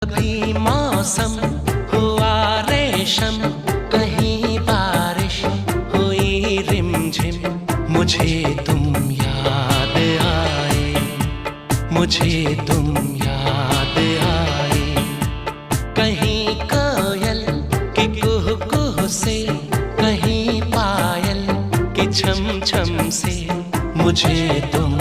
कभी मौसम हुआ रेशम, कहीं बारिश हुई रिमझिम, मुझे तुम याद आए, मुझे तुम याद आए। कहीं कोयल की कुहू कुहू से, कहीं पायल की छम छम से, मुझे तुम